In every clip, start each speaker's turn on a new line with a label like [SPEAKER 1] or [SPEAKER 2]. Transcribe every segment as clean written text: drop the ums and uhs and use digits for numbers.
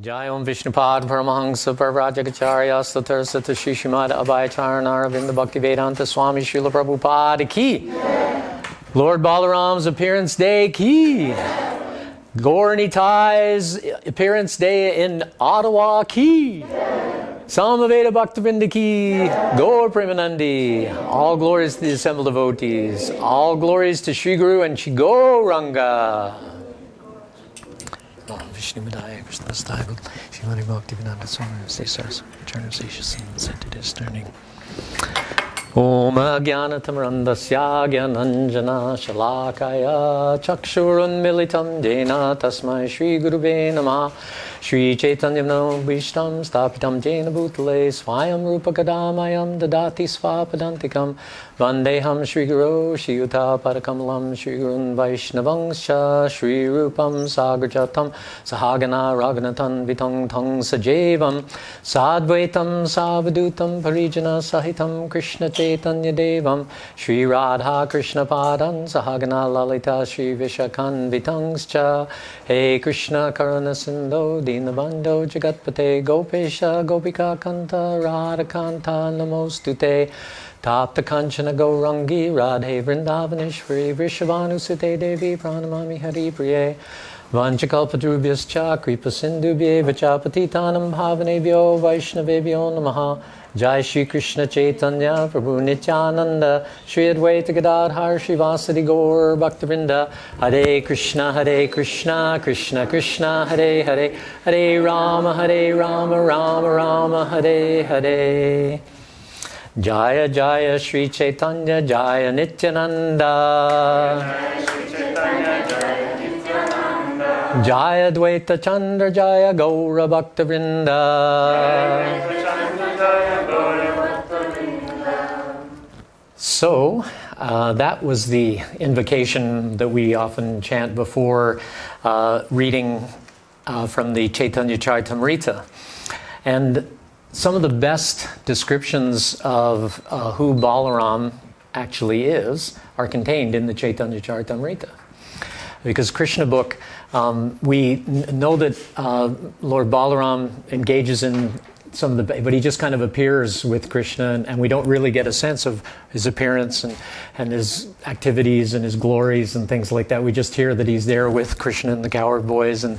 [SPEAKER 1] Jai Om Vishnupad Paramahansa Parvrajagacharya Satar Sata Shri Srimad Abhayacharana Aravinda Bhaktivedanta Swami Srila Prabhupada Ki. Lord Balaram's appearance day Ki. Gaur Nitai's appearance day in Ottawa Ki. Samaveda Bhaktivinoda Ki. Gaur Premanandi. All glories to the assembled devotees. All glories to Shri Guru and Shri Gauranga. Vishnu Madaya, Krishnadasa Kaviraja Prabhu, Shri Bhaktivedanta Swami, Stay Saraswati, Return of Session, Scented is turning. Om Ajnanatamrandasya Gyananjana Shalakaya Chakshurun Militam Jena Tasmai Shri Gurube Namah Shri Chaitanyam Vishtam Stapitam Jena Bhutale Swayam Rupa Kadamayam Dadati Svapadantikam Vandeham Shri Guru Shri Yuta Parakamalam Shri Gurun Vaishnavangsha Shri Rupam Sagrajatam Sahagana Ragnatan Vitang Tang Sajevam Sadvaitam Savadutam Parijana Sahitam Krishna Chaitanya Devam Shri Radha Krishna Padan Sahagana Lalita Shri Vishakan Vitangscha Hey Krishna Karana Sindho Dinabandho Jagatpate Gopesha Gopika Kanta Radha Kanta Namostute Tapta Kanchana Gaurangi Radhe Vrindavaneshwari Vrishavanusite Devi Pranamami Hari Priye Vanchakalpadrubhyascha Kripa Sindhubhye Vachapatitanam Bhavanebhyo Vaishnavebhyo Namaha Jai Shri Krishna Chaitanya Prabhu Nityananda Shri Advaita Gadadhar Srivasadi Gaur Bhaktivinoda Hare Krishna Krishna Krishna Hare Hare Hare Rama Rama Rama Hare Hare Jaya Jaya Shri Chaitanya Jaya Nityananda Jaya Dvaita Chandra Jaya Gaura Bhaktivinoda. So, that was the invocation that we often chant before reading from the Chaitanya Charitamrita. And some of the best descriptions of who Balaram actually is are contained in the Chaitanya Charitamrita. Because Krishna book, we know that Lord Balaram engages in some of the, but he just kind of appears with Krishna, and we don't really get a sense of his appearance and his activities and his glories and things like that. We just hear that he's there with Krishna and the cowherd boys and,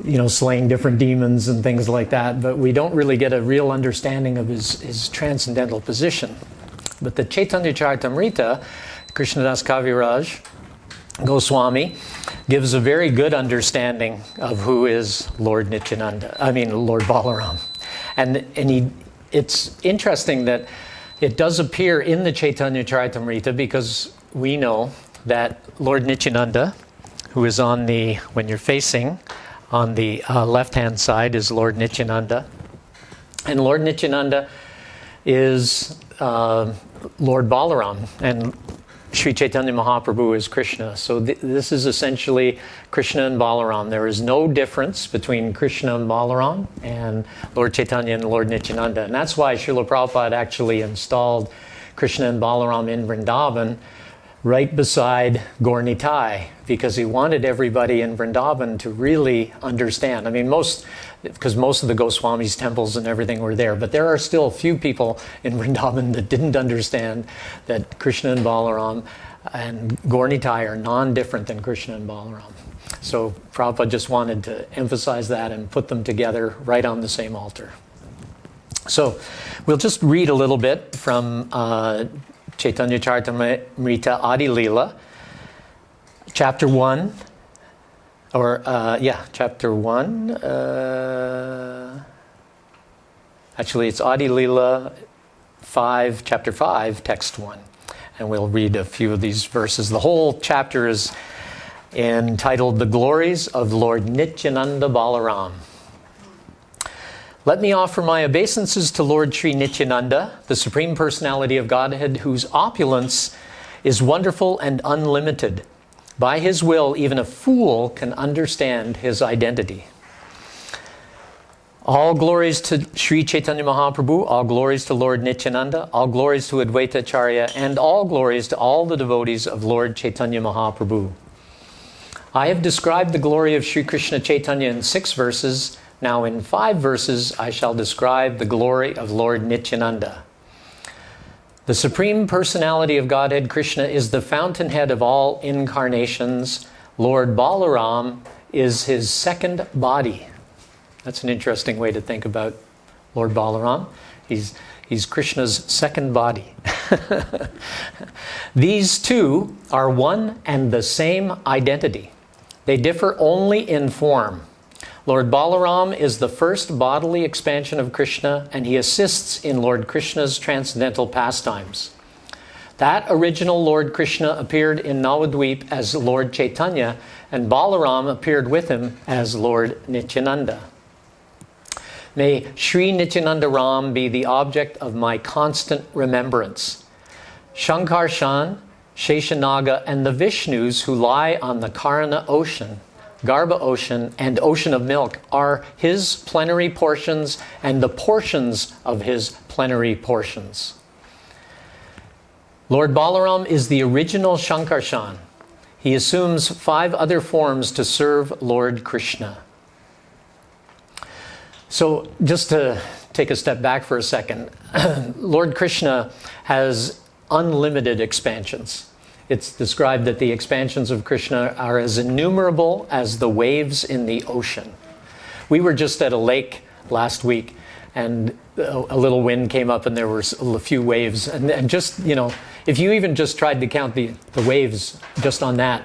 [SPEAKER 1] you know, slaying different demons and things like that, but we don't really get a real understanding of his transcendental position. But the Chaitanya Charitamrita, Krishnadasa Kaviraja Goswami gives a very good understanding of who is Lord Lord Balaram. And it's interesting that it does appear in the Chaitanya Charitamrita because we know that Lord Nichinunda, who is on the, when you're facing, on the left-hand side is Lord Nichinunda. And Lord Nichinunda is Lord Balaram. And Sri Chaitanya Mahaprabhu is Krishna. So this is essentially Krishna and Balaram. There is no difference between Krishna and Balaram and Lord Chaitanya and Lord Nichinunda. And that's why Srila Prabhupada actually installed Krishna and Balaram in Vrindavan right beside Gaur Nitai, because he wanted everybody in Vrindavan to really understand. I mean, because most of the Goswamis' temples and everything were there, but there are still a few people in Vrindavan that didn't understand that Krishna and Balaram and Gaur Nitai are non-different than Krishna and Balaram. So Prabhupada just wanted to emphasize that and put them together right on the same altar. So we'll just read a little bit from Chaitanya Charitamrita Adi Leela, chapter 1, chapter 1. Actually, it's Adi Leela 5, chapter 5, text 1. And we'll read a few of these verses. The whole chapter is entitled The Glories of Lord Nityananda Balaram. Let me offer my obeisances to Lord Sri Nichinunda, the Supreme Personality of Godhead, whose opulence is wonderful and unlimited. By his will, even a fool can understand his identity. All glories to Sri Chaitanya Mahaprabhu, all glories to Lord Nichinunda, all glories to Advaita Acharya, and all glories to all the devotees of Lord Chaitanya Mahaprabhu. I have described the glory of Sri Krishna Chaitanya in 6 verses, Now in 5 verses, I shall describe the glory of Lord Nichinunda. The Supreme Personality of Godhead, Krishna, is the fountainhead of all incarnations. Lord Balaram is his second body. That's an interesting way to think about Lord Balaram. He's Krishna's second body. These two are one and the same identity. They differ only in form. Lord Balaram is the first bodily expansion of Krishna, and he assists in Lord Krishna's transcendental pastimes. That original Lord Krishna appeared in Navadvip as Lord Chaitanya, and Balaram appeared with him as Lord Nichinunda. May Shri Nichinunda Ram be the object of my constant remembrance. Shankarshan, Sheshanaga, and the Vishnus who lie on the Karana ocean, Garbha ocean, and ocean of milk are his plenary portions and the portions of his plenary portions. Lord Balaram is the original Shankarshan. He assumes 5 other forms to serve Lord Krishna. So just to take a step back for a second, Lord Krishna has unlimited expansions. It's described that the expansions of Krishna are as innumerable as the waves in the ocean. We were just at a lake last week, and a little wind came up and there were a few waves. And just, you know, if you even just tried to count the waves just on that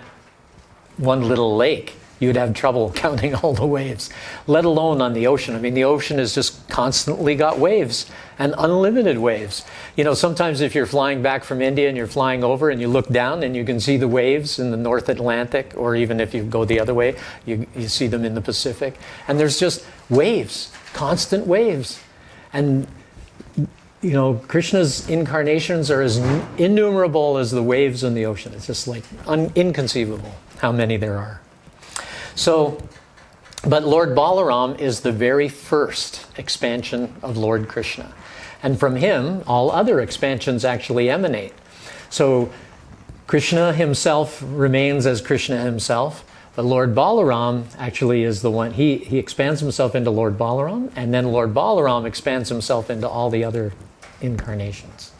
[SPEAKER 1] one little lake, you'd have trouble counting all the waves, let alone on the ocean. I mean, the ocean has just constantly got waves, and unlimited waves. You know, sometimes if you're flying back from India and you're flying over and you look down and you can see the waves in the North Atlantic, or even if you go the other way, you see them in the Pacific. And there's just waves, constant waves. And, you know, Krishna's incarnations are as innumerable as the waves in the ocean. It's just like inconceivable how many there are. So, but Lord Balaram is the very first expansion of Lord Krishna. And from him, all other expansions actually emanate. So, Krishna himself remains as Krishna himself, but Lord Balaram actually is the one, he expands himself into Lord Balaram, and then Lord Balaram expands himself into all the other incarnations.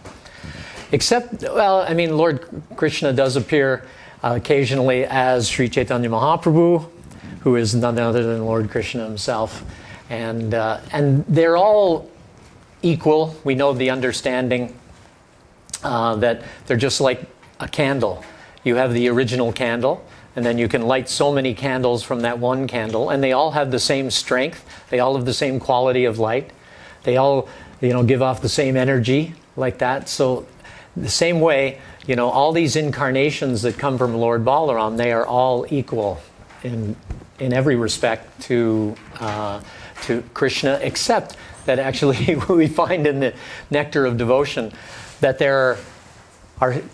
[SPEAKER 1] Except, well, I mean, Lord Krishna does appear occasionally as Sri Chaitanya Mahaprabhu, who is none other than Lord Krishna himself. And they're all equal. We know the understanding that they're just like a candle. You have the original candle, and then you can light so many candles from that one candle, and they all have the same strength. They all have the same quality of light. They all, you know, give off the same energy like that. So the same way, you know, all these incarnations that come from Lord Balaram, they are all equal in every respect to Krishna, except that actually we find in the Nectar of Devotion that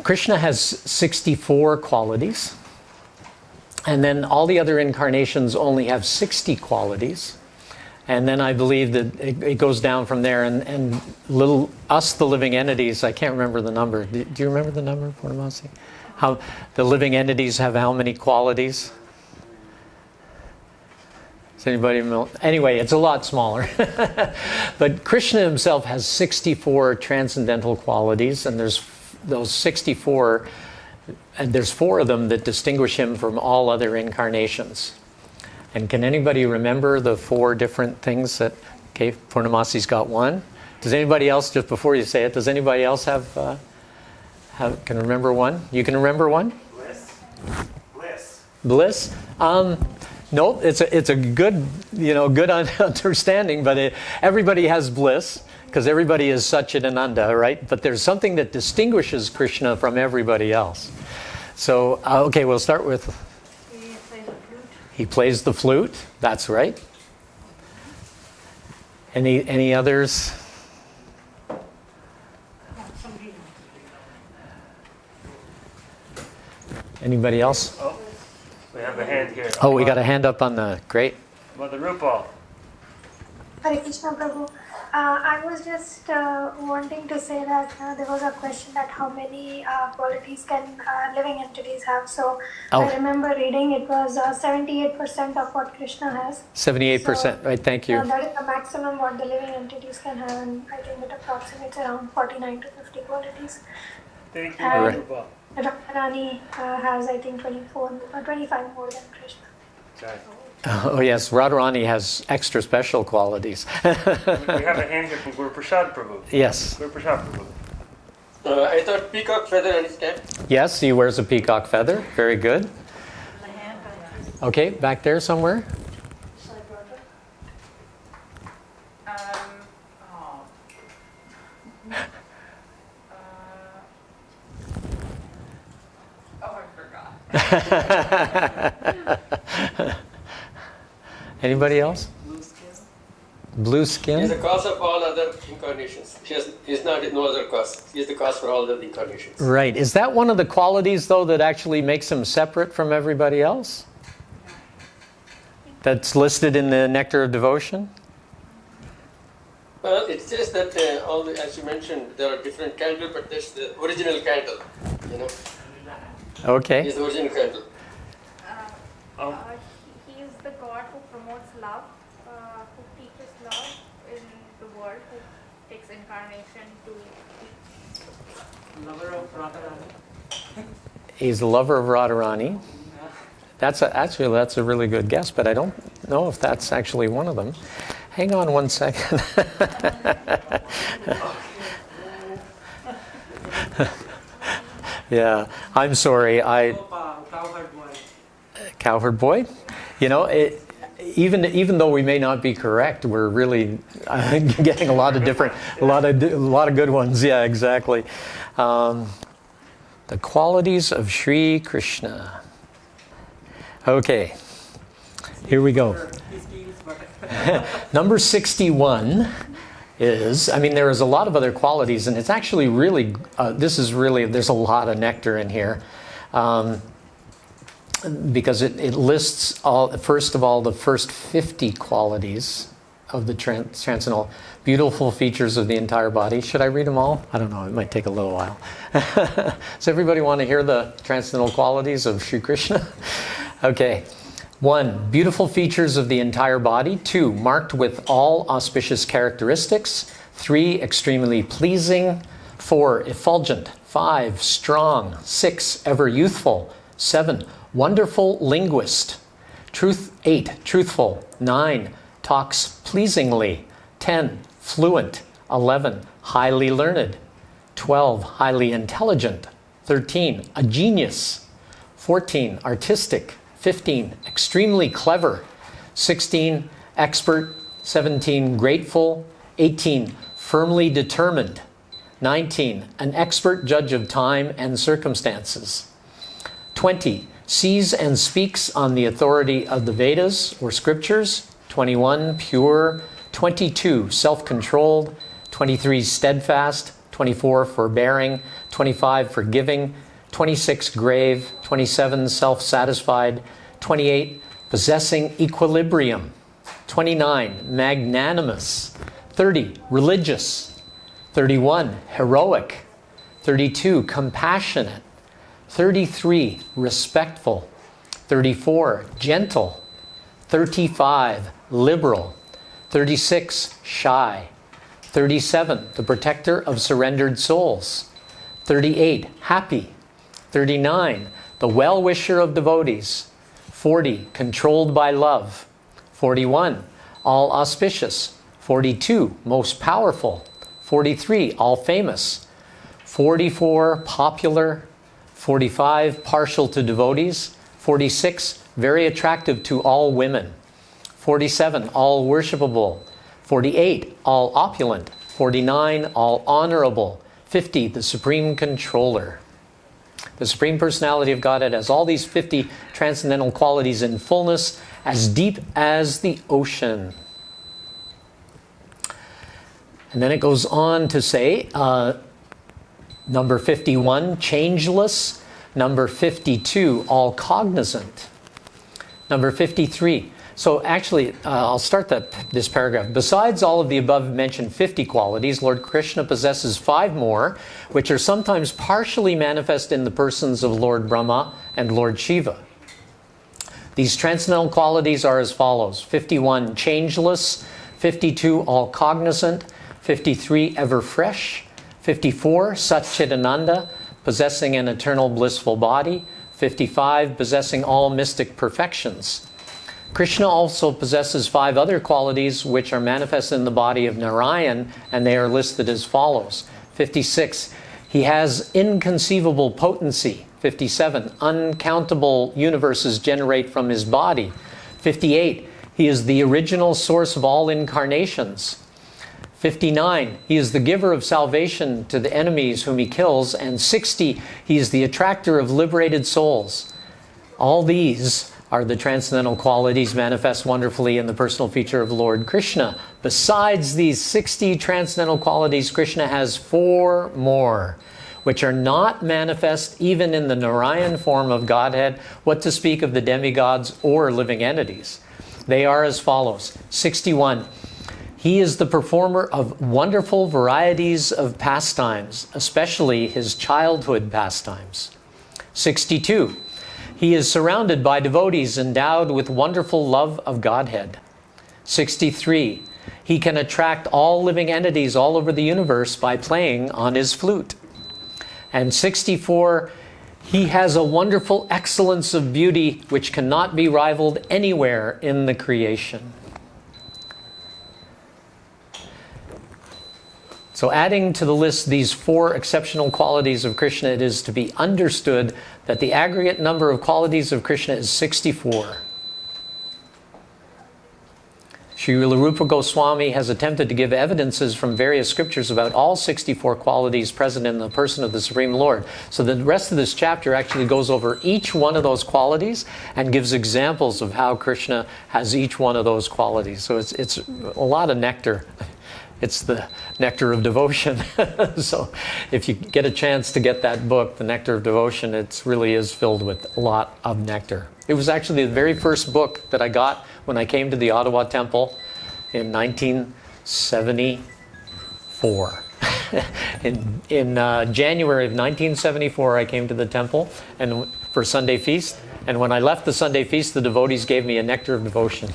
[SPEAKER 1] Krishna has 64 qualities, and then all the other incarnations only have 60 qualities. And then I believe that it goes down from there, and the living entities, I can't remember the number. Do you remember the number, Purnamasi? How the living entities have how many qualities? Does anybody know? Anyway, it's a lot smaller. But Krishna himself has 64 transcendental qualities, and there's those 64, and there's 4 of them that distinguish him from all other incarnations. And can anybody remember the 4 different things that, okay, Purnamasi's got one. Does anybody else, just before you say it, does anybody else can remember one? You can remember one? Bliss? Nope, it's a good, good understanding, but everybody has bliss, because everybody is Satchidananda, right? But there's something that distinguishes Krishna from everybody else. So, okay, we'll start with... He plays the flute. That's right. Any others? Anybody else?
[SPEAKER 2] Oh, we have a hand here.
[SPEAKER 1] Oh, we got a hand up on the... Great.
[SPEAKER 2] Mother Rupa.
[SPEAKER 3] Hare Krishna Prabhu. I was just wanting to say that there was a question that how many qualities can living entities have. So I remember reading it was 78% of what Krishna has.
[SPEAKER 1] 78%, right, thank you.
[SPEAKER 3] That is the maximum what the living entities can have, and I think it approximates around 49 to 50 qualities.
[SPEAKER 2] Thank you,
[SPEAKER 3] And
[SPEAKER 2] Prabhu.
[SPEAKER 3] Radharani has, I think, 25 more than Krishna.
[SPEAKER 2] Okay.
[SPEAKER 1] Oh yes, Radharani has extra special qualities.
[SPEAKER 2] We have a hand here from Guru Prasad Prabhu.
[SPEAKER 1] Yes.
[SPEAKER 2] Guru Prasad Prabhu.
[SPEAKER 4] I thought peacock feather on his cap.
[SPEAKER 1] Yes, he wears a peacock feather. Very good. Okay, back there somewhere. Anybody else? Blue skin?
[SPEAKER 4] He is the cause of all other incarnations. He is not no other cause. He is the cause for all other incarnations.
[SPEAKER 1] Right. Is that one of the qualities, though, that actually makes him separate from everybody else? That's listed in the Nectar of Devotion?
[SPEAKER 4] Well, it says that as you mentioned, there are different candles, but there's the original candle. You know.
[SPEAKER 1] Okay.
[SPEAKER 4] He's the original candle.
[SPEAKER 5] He is the God who promotes love, who teaches love in the world, who takes incarnation to
[SPEAKER 6] Lover of Radharani.
[SPEAKER 1] He's the lover of Radharani. That's a really good guess, but I don't know if that's actually one of them. Hang on one second. Yeah, I'm sorry.
[SPEAKER 6] Cowherd boy.
[SPEAKER 1] Cowherd boy. You know, even though we may not be correct, we're really getting a lot of good ones. Yeah, exactly. The qualities of Shri Krishna. Okay, here we go. Number 61 is, there is a lot of other qualities, and it's actually really, there's a lot of nectar in here. Because it lists first of all the first 50 qualities of the transcendental, beautiful features of the entire body. Should I read them all? I don't know, it might take a little while. Does everybody want to hear the transcendental qualities of Sri Krishna? Okay. 1. Beautiful features of the entire body. 2. Marked with all auspicious characteristics. 3. Extremely pleasing. 4. Effulgent. 5. Strong. 6. Ever youthful. 7. Wonderful linguist. 8. Truthful. 9. Talks pleasingly. 10. Fluent. 11. Highly learned. 12. Highly intelligent. 13. A genius. 14. Artistic. 15. Extremely clever. 16. Expert. 17. Grateful. 18. Firmly determined. 19. An expert judge of time and circumstances. 20. Sees and speaks on the authority of the Vedas or scriptures. 21. Pure. 22. Self-controlled. 23. Steadfast. 24. Forbearing. 25. Forgiving. 26. Grave. 27. Self-satisfied. 28. Possessing equilibrium. 29. Magnanimous. 30. Religious. 31. Heroic. 32. Compassionate. 33. Respectful. 34. Gentle. 35. Liberal. 36. Shy. 37. The protector of surrendered souls. 38. Happy. 39. The well-wisher of devotees. 40. Controlled by love. 41. All auspicious. 42. Most powerful. 43. All famous. 44. Popular. 45. Partial to devotees. 46. Very attractive to all women. 47. All worshipable. 48. All opulent. 49. All honorable. 50. The supreme controller. The Supreme Personality of Godhead has all these 50 transcendental qualities in fullness, as deep as the ocean. And then it goes on to say, number 51, changeless. Number 52, all cognizant. Number 53, So actually, I'll start this paragraph. Besides all of the above mentioned 50 qualities, Lord Krishna possesses 5 more, which are sometimes partially manifest in the persons of Lord Brahma and Lord Shiva. These transcendental qualities are as follows: 51, changeless; 52, all cognizant; 53, ever fresh; 54, Satchidananda, possessing an eternal blissful body; 55, possessing all mystic perfections. Krishna also possesses 5 other qualities which are manifest in the body of Narayan, and they are listed as follows. 56, he has inconceivable potency. 57, uncountable universes generate from his body. 58, he is the original source of all incarnations. 59, he is the giver of salvation to the enemies whom he kills. And 60, he is the attractor of liberated souls. All these are the transcendental qualities manifest wonderfully in the personal feature of Lord Krishna. Besides these 60 transcendental qualities, Krishna has 4 more, which are not manifest even in the Narayan form of Godhead, what to speak of the demigods or living entities. They are as follows. 61, he is the performer of wonderful varieties of pastimes, especially his childhood pastimes. 62, he is surrounded by devotees endowed with wonderful love of Godhead. 63, he can attract all living entities all over the universe by playing on his flute. And 64, he has a wonderful excellence of beauty which cannot be rivaled anywhere in the creation. So adding to the list these 4 exceptional qualities of Krishna, it is to be understood that the aggregate number of qualities of Krishna is 64. Shri Rupa Goswami has attempted to give evidences from various scriptures about all 64 qualities present in the person of the Supreme Lord. So the rest of this chapter actually goes over each one of those qualities and gives examples of how Krishna has each one of those qualities. So it's a lot of nectar. It's the nectar of devotion. So if you get a chance to get that book, The Nectar of Devotion, it really is filled with a lot of nectar. It was actually the very first book that I got when I came to the Ottawa Temple in 1974. in January of 1974, I came to the temple and for Sunday feast. And when I left the Sunday feast, the devotees gave me a nectar of devotion.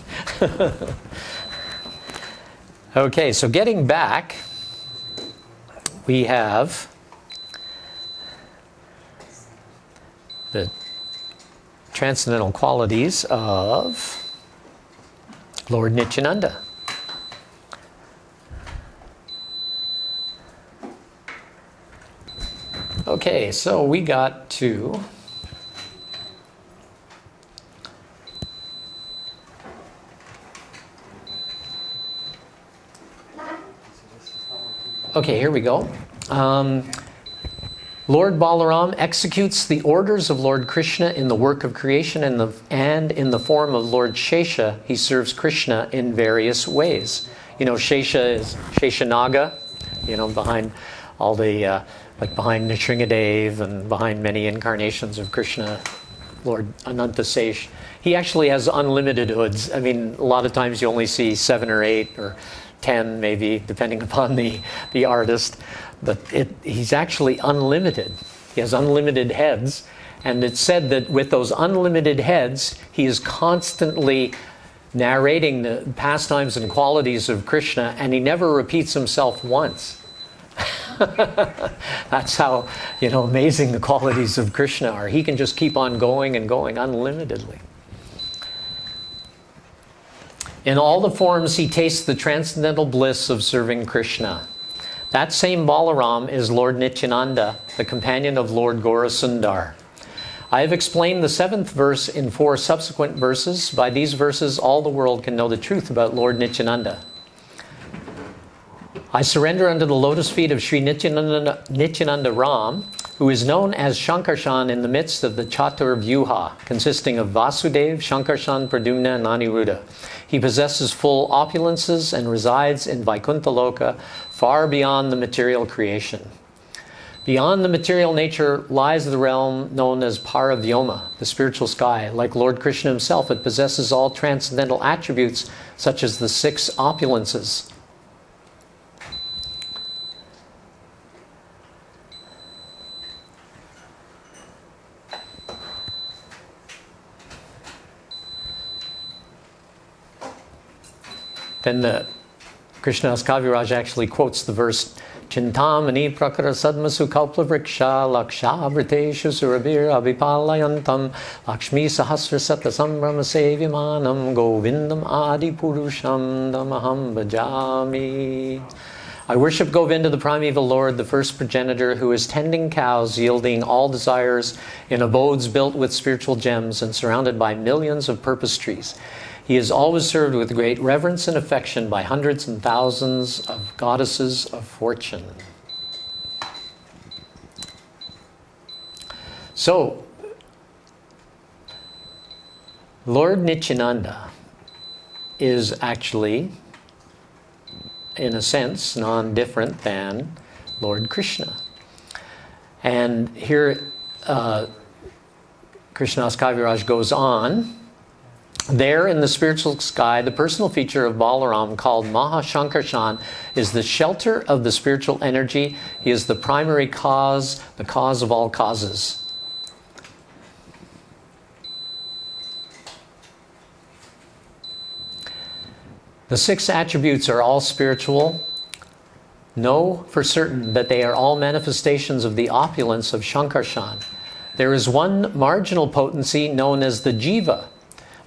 [SPEAKER 1] Okay, so getting back, we have the transcendental qualities of Lord Nichinunda. Okay, so we got to okay, here we go. Lord Balaram executes the orders of Lord Krishna in the work of creation, and in the form of Lord Shesha, he serves Krishna in various ways. You know, Shesha is Sheshanaga, you know, behind all the, like behind Nrsingadev and behind many incarnations of Krishna, Lord Anantasesh. He actually has unlimited hoods. I mean, a lot of times you only see 7 or 8 or 10 maybe, depending upon the artist. But he's actually unlimited. He has unlimited heads. And it's said that with those unlimited heads, he is constantly narrating the pastimes and qualities of Krishna, and he never repeats himself once. That's how, you know, amazing the qualities of Krishna are. He can just keep on going and going unlimitedly. In all the forms, he tastes the transcendental bliss of serving Krishna. That same Balaram is Lord Nichinunda, the companion of Lord Gaurasundar. I have explained the 7th verse in 4 subsequent verses. By these verses, all the world can know the truth about Lord Nichinunda. I surrender under the lotus feet of Shri Nichinunda Ram, who is known as Shankarshan in the midst of the Chatur Vyuha, consisting of Vasudev, Shankarshan, Pradyumna, and Aniruddha. He possesses full opulences and resides in Vaikuntha Loka, far beyond the material creation. Beyond the material nature lies the realm known as Paravyoma, the spiritual sky. Like Lord Krishna himself, it possesses all transcendental attributes, such as the 6 opulences. Then the Krishnadasa Kaviraja actually quotes the verse, Chintamani prakara sadmasu kalpa vriksha lakshabhriteshu surabir abhipalayantam lakshmi sahasra sata sambrama sevimanam govindam adi purusham damaham bhajami. I worship Govinda, the primeval Lord, the first progenitor, who is tending cows, yielding all desires in abodes built with spiritual gems and surrounded by millions of purpose trees. He is always served with great reverence and affection by hundreds and thousands of goddesses of fortune. So, Lord Nichinunda is actually, in a sense, non-different than Lord Krishna. And here, Krishnadasa Kaviraja goes on. There in the spiritual sky, the personal feature of Balaram, called Maha Shankarshan, is the shelter of the spiritual energy. He is the primary cause, the cause of all causes. The 6 attributes are all spiritual. Know for certain that they are all manifestations of the opulence of Shankarshan. There is one marginal potency known as the Jiva.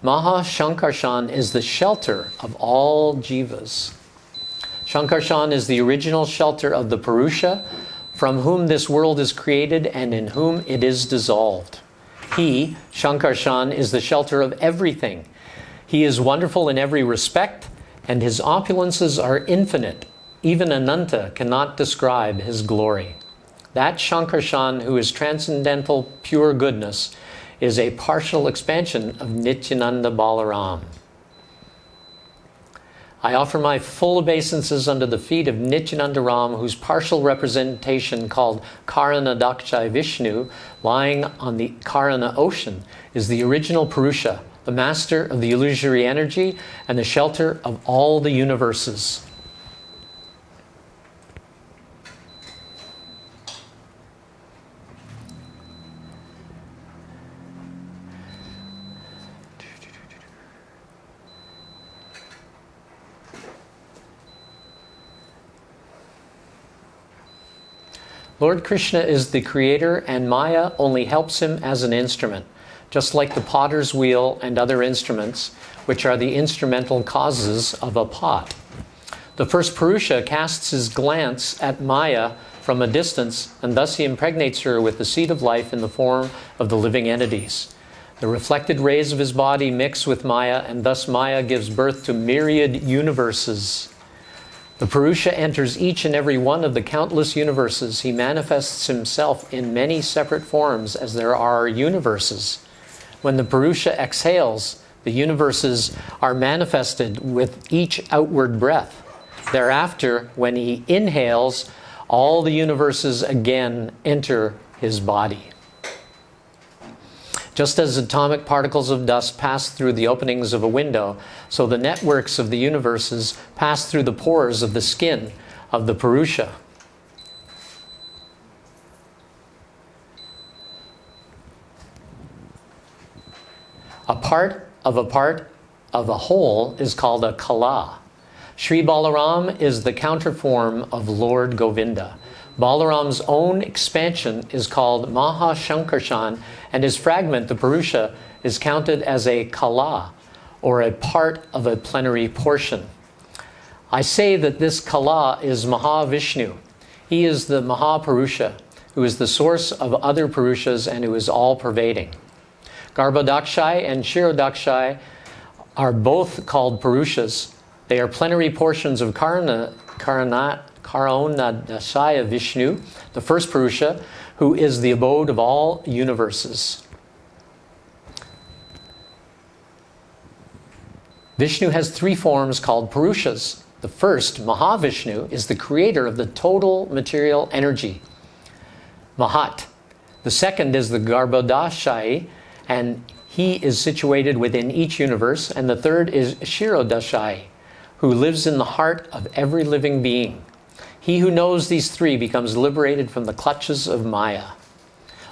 [SPEAKER 1] Maha Shankarshan is the shelter of all jivas. Shankarshan is the original shelter of the Purusha, from whom this world is created and in whom it is dissolved. He, Shankarshan, is the shelter of everything. He is wonderful in every respect, and his opulences are infinite. Even Ananta cannot describe his glory. That Shankarshan, who is transcendental pure goodness, is a partial expansion of Nichinunda Balaram. I offer my full obeisances under the feet of Nichinunda Ram, whose partial representation, called Karana Dakshai Vishnu, lying on the Karana ocean, is the original Purusha, the master of the illusory energy and the shelter of all the universes. Lord Krishna is the creator, and Maya only helps him as an instrument, just like the potter's wheel and other instruments, which are the instrumental causes of a pot. The first Purusha casts his glance at Maya from a distance, and thus he impregnates her with the seed of life in the form of the living entities. The reflected rays of his body mix with Maya, and thus Maya gives birth to myriad universes. The Purusha enters each and every one of the countless universes. He manifests himself in many separate forms as there are universes. When the Purusha exhales, the universes are manifested with each outward breath. Thereafter, when he inhales, all the universes again enter his body. Just as atomic particles of dust pass through the openings of a window, so the networks of the universes pass through the pores of the skin of the Purusha. A part of a whole is called a kala. Shri Balaram is the counterform of Lord Govinda. Balaram's own expansion is called Maha Shankarshan, and his fragment, the Purusha, is counted as a kala, or a part of a plenary portion. I say that this kala is Mahavishnu. He is the Mahapurusha, who is the source of other Purushas and who is all-pervading. Garbhodakshai and Kshirodakshai are both called Purushas. They are plenary portions of Karonadashaya Vishnu, the first Purusha, who is the abode of all universes. Vishnu has three forms called Purushas. The first, Mahavishnu, is the creator of the total material energy. Mahat. The second is the Garbhodashai, and he is situated within each universe. And the third is Shirodashai, who lives in the heart of every living being. He who knows these three becomes liberated from the clutches of Maya.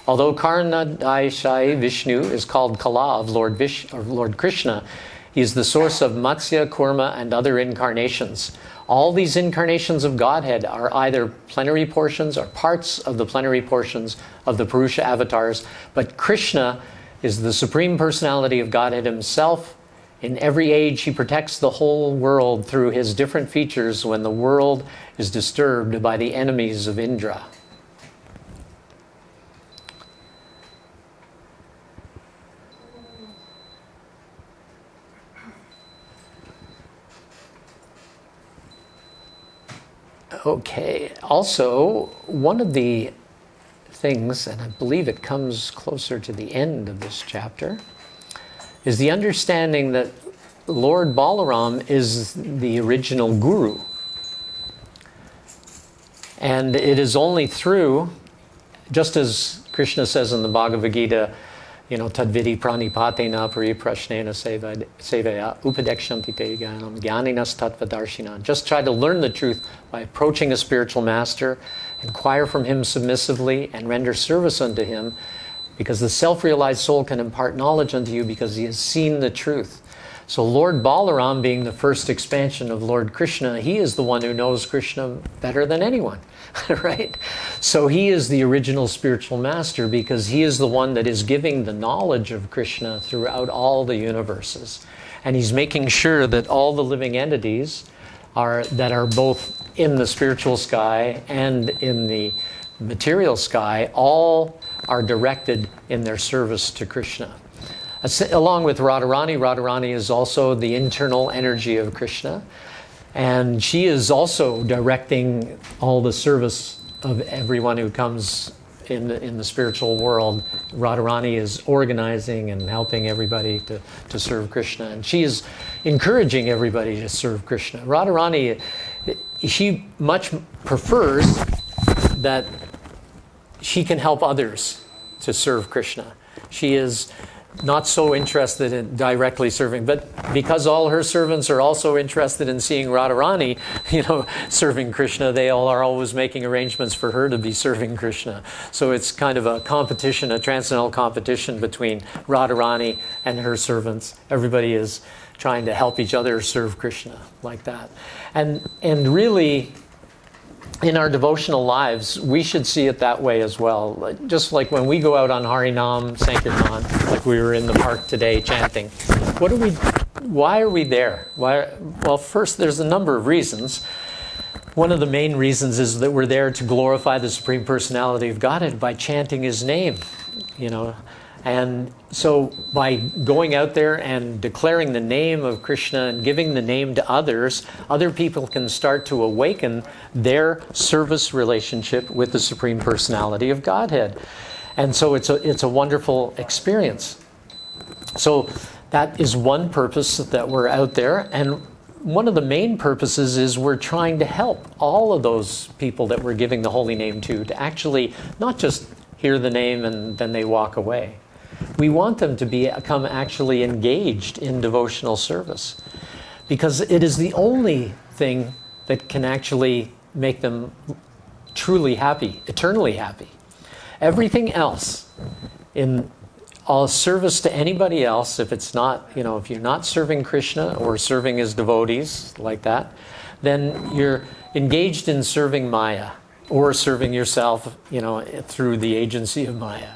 [SPEAKER 1] Although Karnadashai Vishnu is called Kala of Lord Krishna, he is the source of Matsya, Kurma, and other incarnations. All these incarnations of Godhead are either plenary portions or parts of the plenary portions of the Purusha avatars, but Krishna is the Supreme Personality of Godhead himself. In every age, he protects the whole world through his different features when the world is disturbed by the enemies of Indra. Okay, also, one of the things, and I believe it comes closer to the end of this chapter, is the understanding that Lord Balaram is the original guru. And it is only through, just as Krishna says in the Bhagavad Gita, tadvidi pranipatena pariprashnena sevaya upadekshanti te gyanam gyaninas tattvadarshina. Just try to learn the truth by approaching a spiritual master, inquire from him submissively, and render service unto him, because the self-realized soul can impart knowledge unto you because he has seen the truth. So Lord Balaram, being the first expansion of Lord Krishna, he is the one who knows Krishna better than anyone, right? So he is the original spiritual master because he is the one that is giving the knowledge of Krishna throughout all the universes. And he's making sure that all the living entities that are both in the spiritual sky and in the material sky, all are directed in their service to Krishna. Along with Radharani, Radharani is also the internal energy of Krishna, and she is also directing all the service of everyone who comes in the spiritual world. Radharani is organizing and helping everybody to serve Krishna, and she is encouraging everybody to serve Krishna. Radharani, she much prefers that she can help others to serve Krishna. She is not so interested in directly serving, but because all her servants are also interested in seeing Radharani, serving Krishna, they all are always making arrangements for her to be serving Krishna. So it's kind of a competition, a transcendental competition between Radharani and her servants. Everybody is trying to help each other serve Krishna like that. And really, in our devotional lives, we should see it that way as well. Just like when we go out on Harinam Sankirtan, like we were in the park today chanting, why are we there? Well, first, there's a number of reasons. One of the main reasons is that we're there to glorify the Supreme Personality of Godhead by chanting his name, And so by going out there and declaring the name of Krishna and giving the name to others, other people can start to awaken their service relationship with the Supreme Personality of Godhead. And so it's a wonderful experience. So that is one purpose that we're out there. And one of the main purposes is we're trying to help all of those people that we're giving the holy name to actually not just hear the name and then they walk away. We want them to become actually engaged in devotional service, because it is the only thing that can actually make them truly happy, eternally happy. Everything else, in all service to anybody else, if it's not, if you're not serving Krishna or serving his devotees like that, then you're engaged in serving Maya or serving yourself, through the agency of Maya.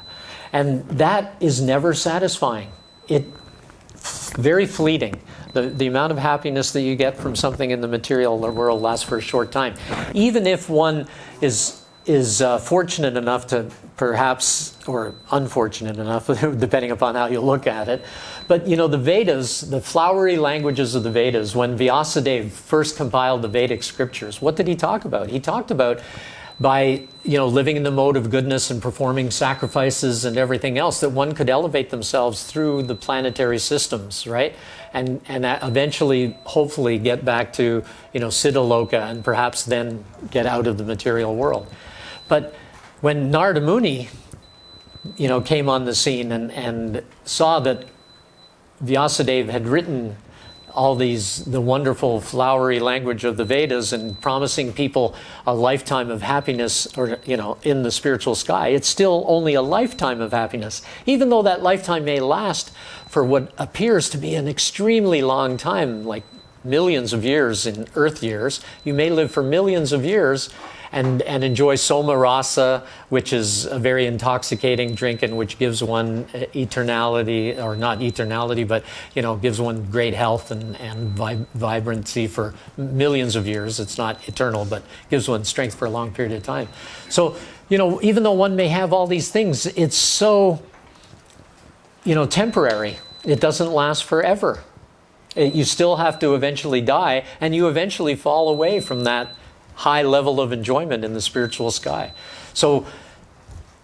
[SPEAKER 1] And that is never satisfying. It's very fleeting. The amount of happiness that you get from something in the material world lasts for a short time. Even if one is fortunate enough to perhaps, or unfortunate enough, depending upon how you look at it. But the Vedas, the flowery languages of the Vedas, when Vyasadeva first compiled the Vedic scriptures, what did he talk about? He talked about by living in the mode of goodness and performing sacrifices and everything else, that one could elevate themselves through the planetary systems, right? And eventually, hopefully, get back to Siddhaloka and perhaps then get out of the material world. But when Narada Muni, came on the scene and saw that Vyasadeva had written all the wonderful flowery language of the Vedas and promising people a lifetime of happiness, or in the spiritual sky, it's still only a lifetime of happiness, even though that lifetime may last for what appears to be an extremely long time, like millions of years in Earth years. You may live for millions of years and enjoy soma rasa, which is a very intoxicating drink and which gives one eternality, or not eternality, but gives one great health and vibrancy for millions of years. It's not eternal, but gives one strength for a long period of time. So, even though one may have all these things, it's so, temporary. It doesn't last forever. You still have to eventually die, and you eventually fall away from that high level of enjoyment in the spiritual sky. So,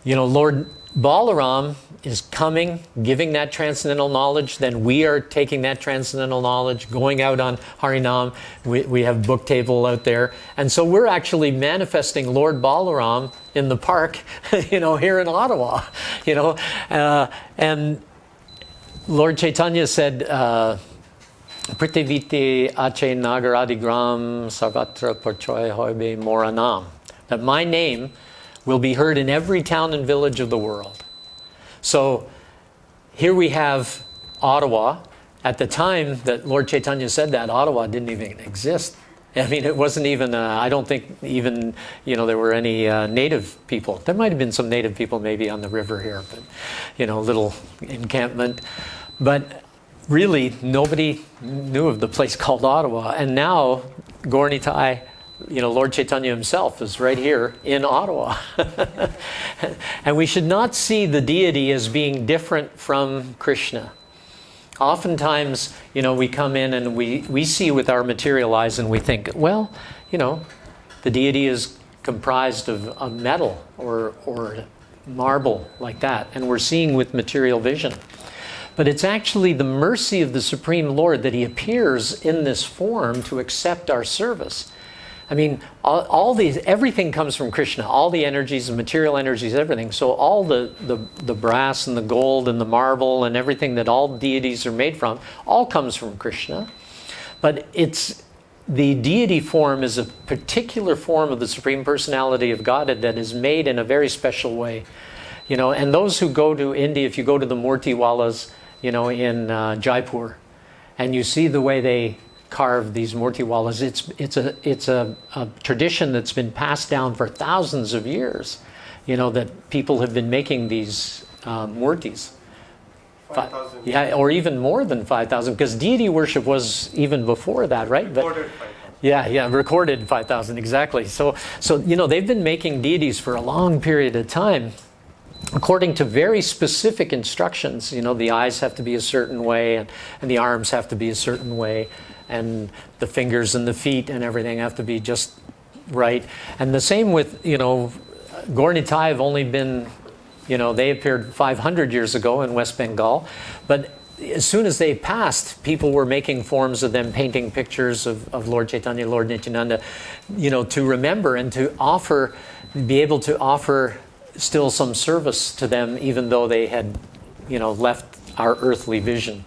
[SPEAKER 1] Lord Balaram is coming, giving that transcendental knowledge. Then we are taking that transcendental knowledge, going out on Harinam. We have book table out there. And so we're actually manifesting Lord Balaram in the park, here in Ottawa, and Lord Chaitanya said, Prithiviti ache nagaradigram sarvatra parchoy hoibe moranam. That my name will be heard in every town and village of the world. So here we have Ottawa. At the time that Lord Chaitanya said that, Ottawa didn't even exist. I mean, it wasn't even, I don't think even, there were any native people. There might have been some native people maybe on the river here, but, little encampment. But really, nobody knew of the place called Ottawa. And now, Gaur Nitai, Lord Chaitanya himself is right here in Ottawa. And we should not see the deity as being different from Krishna. Oftentimes, we come in and we see with our material eyes and we think, well, the deity is comprised of metal or marble like that. And we're seeing with material vision. But it's actually the mercy of the Supreme Lord that He appears in this form to accept our service. I mean, everything comes from Krishna. All the energies, the material energies, everything. So all the brass and the gold and the marble and everything that all deities are made from, all comes from Krishna. But the deity form is a particular form of the Supreme Personality of Godhead that is made in a very special way. And those who go to India, if you go to the Murtiwalas, in Jaipur, and you see the way they carve these Murtiwalas, it's a tradition that's been passed down for thousands of years, that people have been making these Murtis.
[SPEAKER 6] 5,000.
[SPEAKER 1] Yeah, or even more than 5,000, because deity worship was even before that, right? But,
[SPEAKER 6] Recorded 5,000.
[SPEAKER 1] Yeah, recorded 5,000, exactly. So they've been making deities for a long period of time, according to very specific instructions. The eyes have to be a certain way, and the arms have to be a certain way, and the fingers and the feet and everything have to be just right. And the same with, Gaur Nitai have only been, they appeared 500 years ago in West Bengal, but as soon as they passed, people were making forms of them, painting pictures of Lord Chaitanya, Lord Nichinunda, to remember and to be able to offer still some service to them, even though they had, left our earthly vision.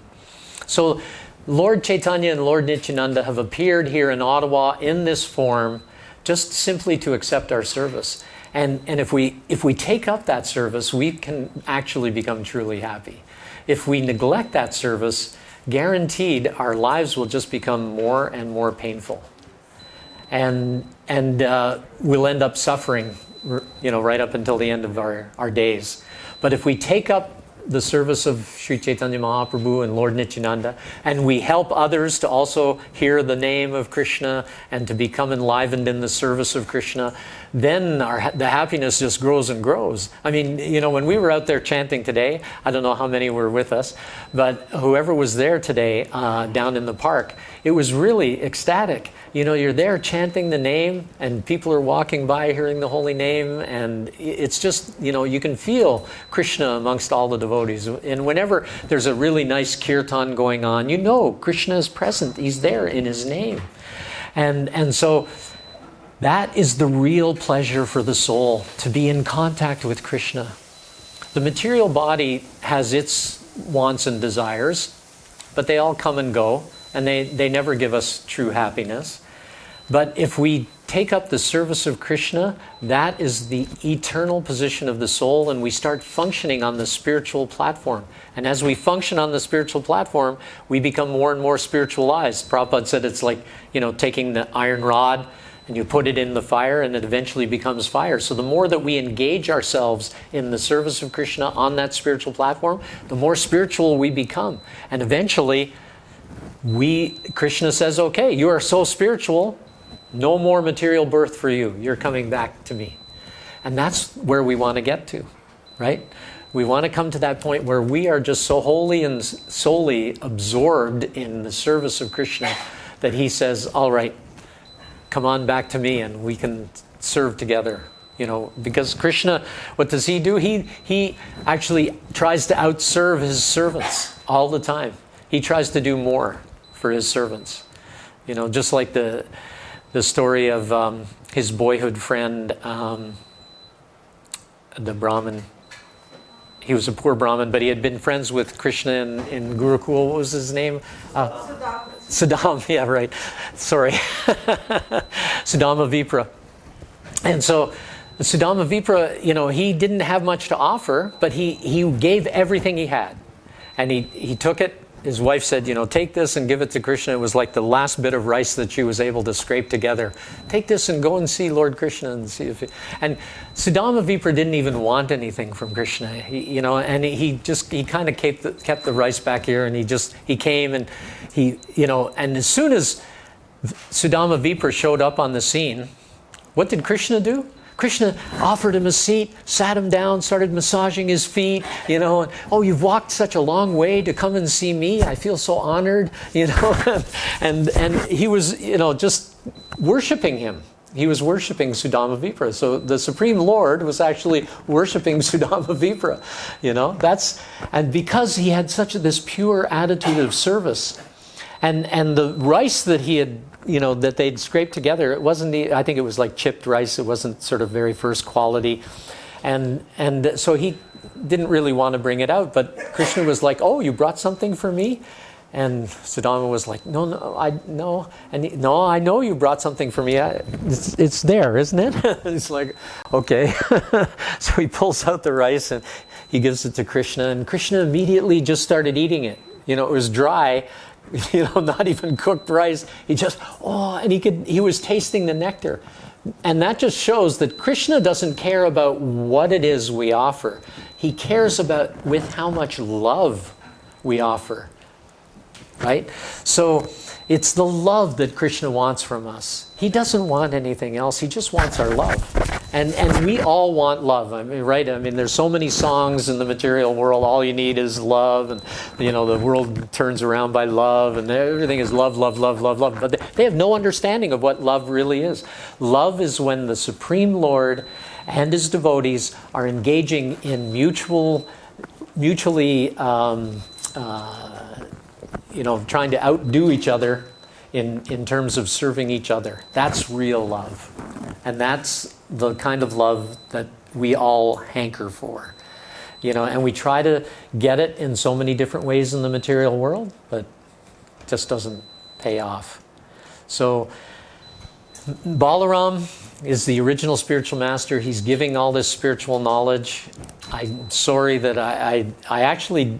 [SPEAKER 1] So Lord Chaitanya and Lord Nichinunda have appeared here in Ottawa in this form, just simply to accept our service. And if we take up that service, we can actually become truly happy. If we neglect that service, guaranteed our lives will just become more and more painful. And we'll end up suffering, right up until the end of our days. But if we take up the service of Sri Chaitanya Mahaprabhu and Lord Nichinunda, and we help others to also hear the name of Krishna and to become enlivened in the service of Krishna, then the happiness just grows and grows. I mean, when we were out there chanting today, I don't know how many were with us, but whoever was there today down in the park, it was really ecstatic. You're there chanting the name, and people are walking by hearing the holy name, and it's just, you can feel Krishna amongst all the devotees. And whenever there's a really nice kirtan going on, Krishna is present. He's there in His name. And so That is the real pleasure for the soul, to be in contact with Krishna. The material body has its wants and desires, but they all come and go, and they never give us true happiness. But if we take up the service of Krishna, that is the eternal position of the soul, and we start functioning on the spiritual platform. And as we function on the spiritual platform, we become more and more spiritualized. Prabhupada said it's like, taking the iron rod and you put it in the fire and it eventually becomes fire. So the more that we engage ourselves in the service of Krishna on that spiritual platform, the more spiritual we become. And eventually, Krishna says, okay, you are so spiritual, no more material birth for you. You're coming back to me. And that's where we want to get to, right? We want to come to that point where we are just so wholly and solely absorbed in the service of Krishna that he says, all right, come on back to me and we can serve together. Because Krishna, what does he do? He actually tries to outserve his servants all the time. He tries to do more for his servants. Just like the story of his boyhood friend, the Brahmin. He was a poor Brahmin, but he had been friends with Krishna in Gurukul. What was his name? Saddam, yeah, right. Sorry. Sudama Vipra. And so Sudama Vipra, he didn't have much to offer, but he gave everything he had. And he took it. His wife said, take this and give it to Krishna. It was like the last bit of rice that she was able to scrape together. Take this and go and see Lord Krishna and see if... And Sudama Vipra didn't even want anything from Krishna. And he kind of kept the rice back here, and he came and and as soon as Sudama Vipra showed up on the scene, what did Krishna do? Krishna offered him a seat, sat him down, started massaging his feet, and, oh, you've walked such a long way to come and see me. I feel so honored, and he was, just worshiping him. He was worshiping Sudama Vipra. So the Supreme Lord was actually worshiping Sudama Vipra, and because he had this pure attitude of service, and the rice that he had, that they'd scraped together, it wasn't I think it was like chipped rice. It wasn't sort of very first quality. And so he didn't really want to bring it out. But Krishna was like, oh, you brought something for me? And Sudama was like, no, I know you brought something for me. It's there, isn't it? It's like, okay. So he pulls out the rice and he gives it to Krishna. And Krishna immediately just started eating it. It was dry. Not even cooked rice. And he was tasting the nectar. And that just shows that Krishna doesn't care about what it is we offer. He cares about with how much love we offer. Right? So it's the love that Krishna wants from us. He doesn't want anything else. He just wants our love. And we all want love. Right? There's so many songs in the material world. All you need is love. And, the world turns around by love. And everything is love, love, love, love, love. But they have no understanding of what love really is. Love is when the Supreme Lord and his devotees are engaging in mutually trying to outdo each other in terms of serving each other. That's real love. And that's the kind of love that we all hanker for. And we try to get it in so many different ways in the material world, but it just doesn't pay off. So Balaram is the original spiritual master. He's giving all this spiritual knowledge. I'm sorry that I actually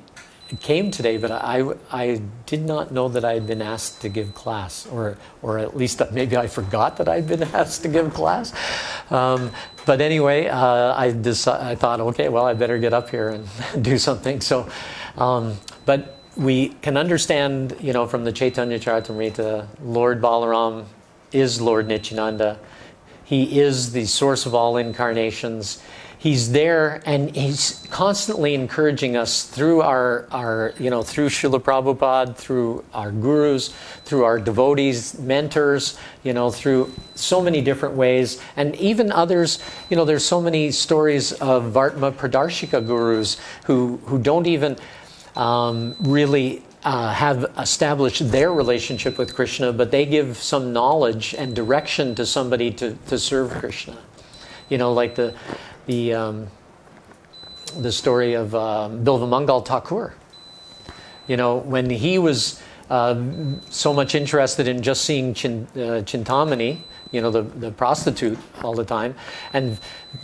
[SPEAKER 1] came today, but I did not know that I had been asked to give class, or at least maybe I forgot that I'd been asked to give class. But anyway, I thought, okay, well, I better get up here and do something. So, but we can understand, from the Chaitanya Charitamrita, Lord Balaram is Lord Nichinunda. He is the source of all incarnations. He's there, and he's constantly encouraging us through our through Srila Prabhupada, through our gurus, through our devotees, mentors, through so many different ways. And even others, there's so many stories of Vartma Pradarshika gurus who don't even really have established their relationship with Krishna, but they give some knowledge and direction to somebody to serve Krishna. You know, like the story of Balamangal Takur. You know, when he was so much interested in just seeing Chintamani, you know, the prostitute all the time, and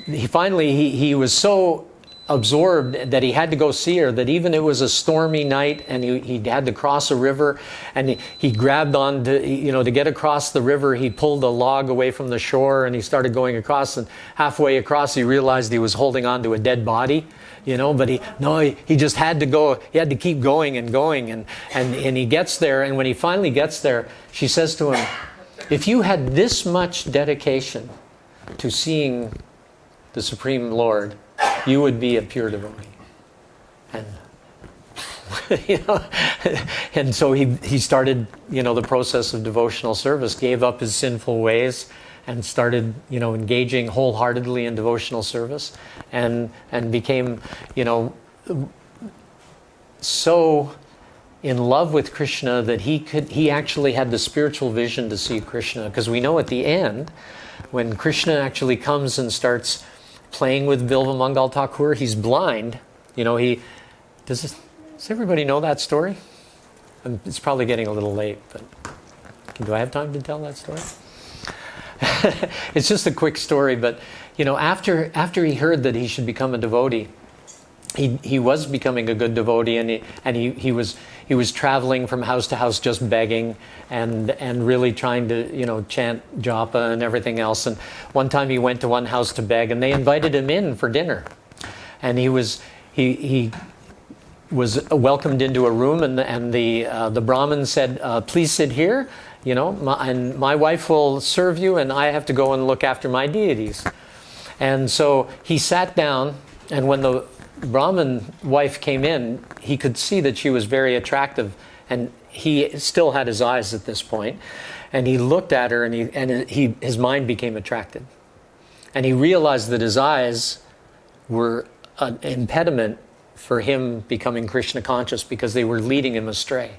[SPEAKER 1] he was so absorbed that he had to go see her, that even it was a stormy night and he had to cross a river, and he grabbed on to get across the river. He pulled a log away from the shore and he started going across, and halfway across he realized he was holding on to a dead body, you know, but he just had to go. He had to keep going and going, and he gets there, and when he finally gets there, she says to him, if you had this much dedication to seeing the Supreme Lord, you would be a pure devotee. And you know, and so he started, you know, the process of devotional service, gave up his sinful ways, and started, you know, engaging wholeheartedly in devotional service, and became, you know, so in love with Krishna that he actually had the spiritual vision to see Krishna, because we know at the end, when Krishna actually comes and starts playing with Balamangal Takur, he's blind. You know, does everybody know that story? It's probably getting a little late, but do I have time to tell that story? It's just a quick story, but you know, after he heard that he should become a devotee, he was becoming a good devotee, and he was traveling from house to house just begging and really trying to, you know, chant japa and everything else. And one time he went to one house to beg, and they invited him in for dinner, and he was welcomed into a room, and the Brahmin said, please sit here, you know, and my wife will serve you, and I have to go and look after my deities. And so he sat down, and when the Brahmin wife came in, he could see that she was very attractive, and he still had his eyes at this point, and he looked at her, and his mind became attracted, and he realized that his eyes were an impediment for him becoming Krishna conscious, because they were leading him astray,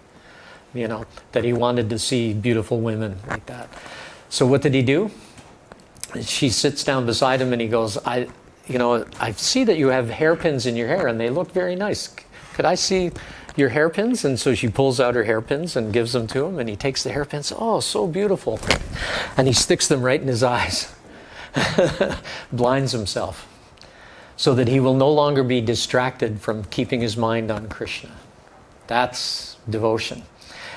[SPEAKER 1] you know, that he wanted to see beautiful women like that. So what did he do? She sits down beside him, and he goes, you know, I see that you have hairpins in your hair, and they look very nice. Could I see your hairpins? And so she pulls out her hairpins and gives them to him, and he takes the hairpins. Oh, so beautiful. And he sticks them right in his eyes. Blinds himself, so that he will no longer be distracted from keeping his mind on Krishna. That's devotion.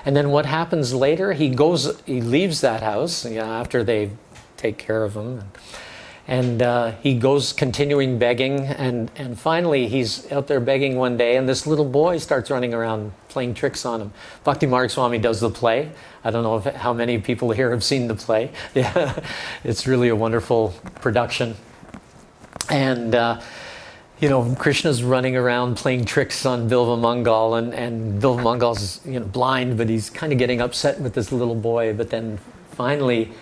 [SPEAKER 1] And then what happens later? He leaves that house, you know, after they take care of him. And he goes continuing begging, and finally he's out there begging one day, and this little boy starts running around playing tricks on him. Bhakti Marg Swami does the play. I don't know how many people here have seen the play. Yeah, it's really a wonderful production. And you know, Krishna's running around playing tricks on Balamangal, and Balamangal's, you know, blind, but he's kind of getting upset with this little boy. But then finally,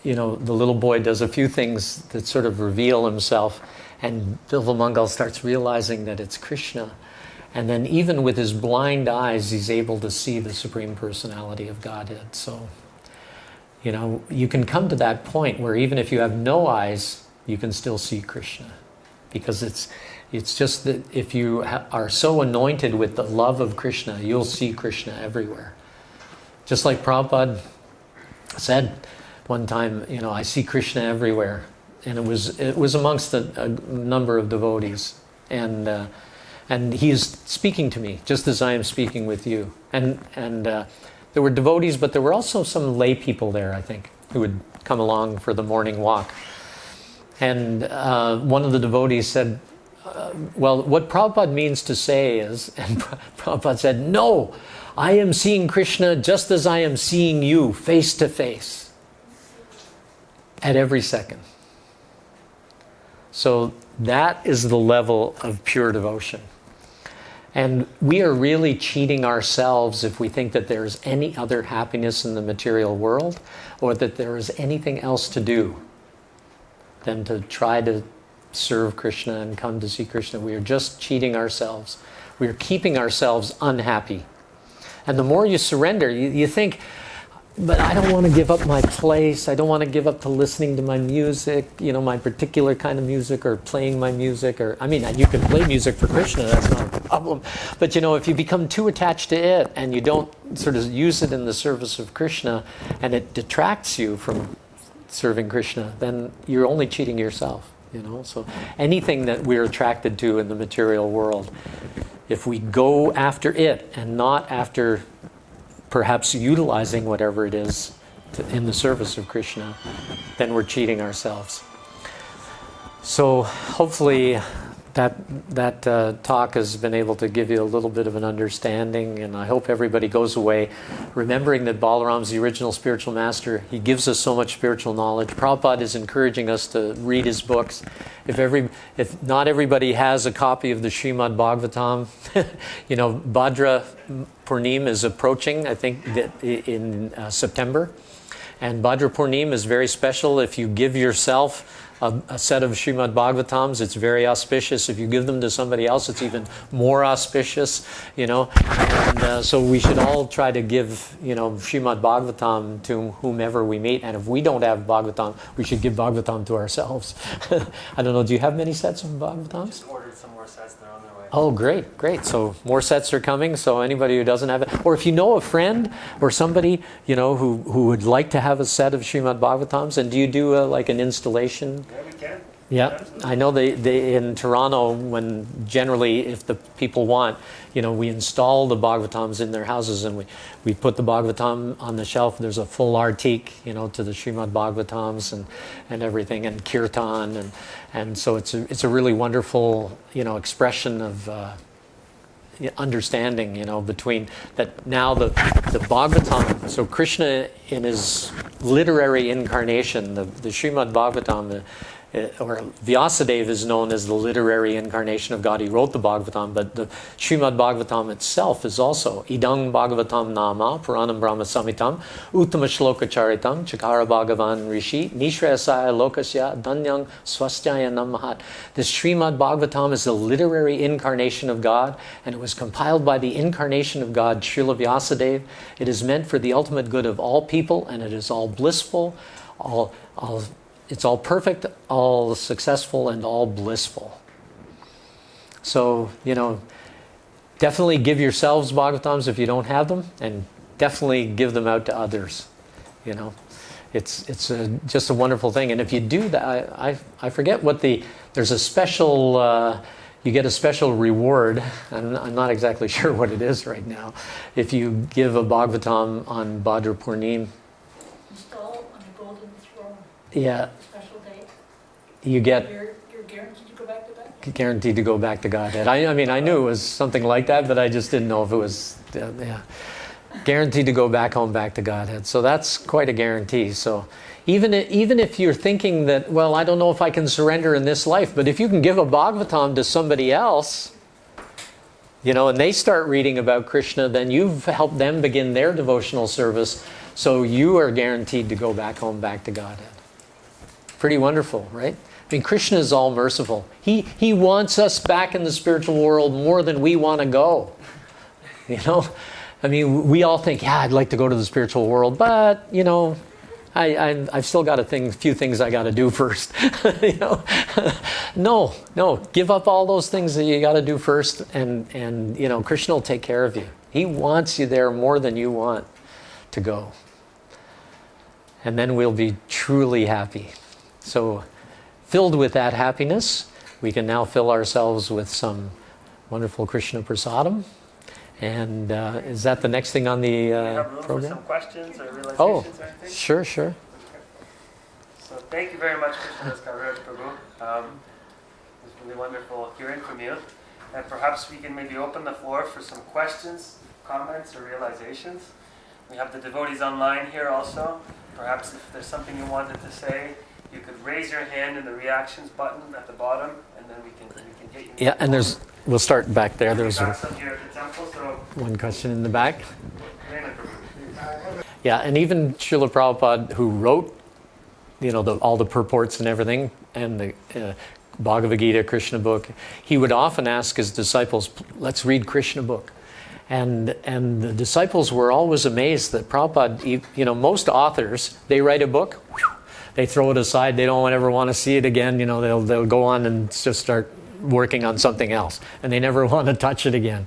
[SPEAKER 1] you know, the little boy does a few things that sort of reveal himself, and Balamangal starts realizing that it's Krishna. And then even with his blind eyes, he's able to see the Supreme Personality of Godhead. So, you know, you can come to that point where even if you have no eyes, you can still see Krishna. Because it's just that if you are so anointed with the love of Krishna, you'll see Krishna everywhere. Just like Prabhupada said one time, you know, I see Krishna everywhere, and it was amongst a number of devotees, and he is speaking to me just as I am speaking with you, and there were devotees, but there were also some lay people there, I think, who would come along for the morning walk, and one of the devotees said, well, what Prabhupada means to say is, and Prabhupada said, no, I am seeing Krishna just as I am seeing you, face to face, at every second. So that is the level of pure devotion. And we are really cheating ourselves if we think that there's any other happiness in the material world, or that there is anything else to do than to try to serve Krishna and come to see Krishna. We are just cheating ourselves. We are keeping ourselves unhappy. And the more you surrender, you think, but I don't want to give up my place. I don't want to give up to listening to my music, my particular kind of music, or playing my music. You can play music for Krishna, that's not a problem. But if you become too attached to it and you don't sort of use it in the service of Krishna, and it detracts you from serving Krishna, then you're only cheating yourself. So anything that we're attracted to in the material world, if we go after it and not after perhaps utilizing whatever it is in the service of Krishna, then we're cheating ourselves. So hopefully that talk has been able to give you a little bit of an understanding, and I hope everybody goes away remembering that Balaram's the original spiritual master. He gives us so much spiritual knowledge. Prabhupada is encouraging us to read his books. If not everybody has a copy of the Srimad Bhagavatam, Bhadra Purnim is approaching, I think, in September. And Bhadra Purnim is very special. If you give yourself a set of Srimad Bhagavatams, it's very auspicious. If you give them to somebody else, it's even more auspicious, And so we should all try to give, Srimad Bhagavatam to whomever we meet. And if we don't have Bhagavatam, we should give Bhagavatam to ourselves. I don't know, do you have many sets of Bhagavatams?
[SPEAKER 2] Just ordered some more sets, they're on their way.
[SPEAKER 1] Oh, great. So more sets are coming. So anybody who doesn't have it, or if you know a friend or somebody, who would like to have a set of Srimad Bhagavatams, and do you do like an installation?
[SPEAKER 2] Yeah, we can.
[SPEAKER 1] Yeah,
[SPEAKER 2] Absolutely.
[SPEAKER 1] I know they in Toronto, when generally if the people want, we install the Bhagavatams in their houses, and we put the Bhagavatam on the shelf. There's a full artique, to the Srimad Bhagavatams and everything, and Kirtan, and so it's a really wonderful, expression of understanding, between that. Now the Bhagavatam, so Krishna in his literary incarnation, the Srimad Bhagavatam, or Vyasadeva is known as the literary incarnation of God. He wrote the Bhagavatam, but the Srimad Bhagavatam itself is also Idang Bhagavatam Nama Puranam Brahma Samitam Uttama Shloka Charitam Chakara Bhagavan Rishi Nishrayasaya Lokasya Danyang Swastaya Namahat. This Srimad Bhagavatam is the literary incarnation of God, and it was compiled by the incarnation of God, Srila Vyasadeva. It is meant for the ultimate good of all people, and it is all blissful, it's all perfect, all successful, and all blissful. So, definitely give yourselves Bhagavatams if you don't have them, and definitely give them out to others. It's just a wonderful thing. And if you do that, I forget what there's a special, you get a special reward. I'm not exactly sure what it is right now. If you give a Bhagavatam on Bhadra Purnim.
[SPEAKER 7] Install on the golden throne.
[SPEAKER 1] Yeah.
[SPEAKER 7] Special day.
[SPEAKER 1] You get
[SPEAKER 7] You're guaranteed to go back to that?
[SPEAKER 1] guaranteed to go back to Godhead. I knew it was something like that, but I just didn't know if it was, guaranteed to go back home, back to Godhead. So that's quite a guarantee. So even if you're thinking that, well, I don't know if I can surrender in this life, but if you can give a Bhagavatam to somebody else, and they start reading about Krishna, then you've helped them begin their devotional service. So you are guaranteed to go back home, back to Godhead. Pretty wonderful, right? Krishna is all merciful. He wants us back in the spiritual world more than we want to go. We all think, I'd like to go to the spiritual world, but, I've still got few things I got to do first. No, give up all those things that you got to do first, and Krishna will take care of you. He wants you there more than you want to go. And then we'll be truly happy. So, filled with that happiness, we can now fill ourselves with some wonderful Krishna prasadam. And is that the next thing on the
[SPEAKER 2] We have room for
[SPEAKER 1] program?
[SPEAKER 2] some questions or realizations
[SPEAKER 1] Oh,
[SPEAKER 2] or anything?
[SPEAKER 1] sure.
[SPEAKER 2] So thank you very much, Krishnadasa Kaviraja Prabhu. It was really wonderful hearing from you. And perhaps we can maybe open the floor for some questions, comments, or realizations. We have the devotees online here also. Perhaps if there's something you wanted to say, you could raise your hand in the reactions button at the bottom, and then we can get you.
[SPEAKER 1] Yeah, and we'll start back there. There's
[SPEAKER 2] Back some here at the temple, so
[SPEAKER 1] one question in the back.
[SPEAKER 2] Raymond Prabhu.
[SPEAKER 1] Yeah, and even Srila Prabhupada, who wrote, all the purports and everything, and the Bhagavad Gita, Krishna book, he would often ask his disciples, let's read Krishna book. And the disciples were always amazed that Prabhupada, most authors, they write a book, they throw it aside, they don't ever want to see it again, they'll go on and just start working on something else. And they never want to touch it again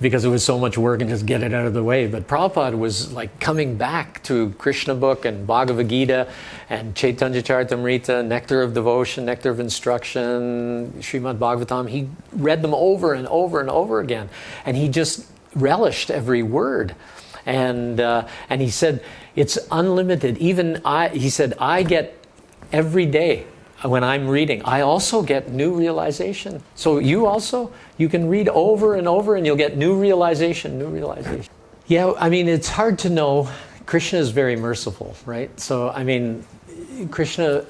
[SPEAKER 1] because it was so much work and just get it out of the way. But Prabhupada was like coming back to Krishna book and Bhagavad Gita and Chaitanya Charitamrita, Nectar of Devotion, Nectar of Instruction, Srimad Bhagavatam. He read them over and over and over again. And he just relished every word. And he said, it's unlimited. He said, I get every day when I'm reading, I also get new realization. So you can read over and over and you'll get new realization. Yeah, it's hard to know. Krishna is very merciful, right? So, Krishna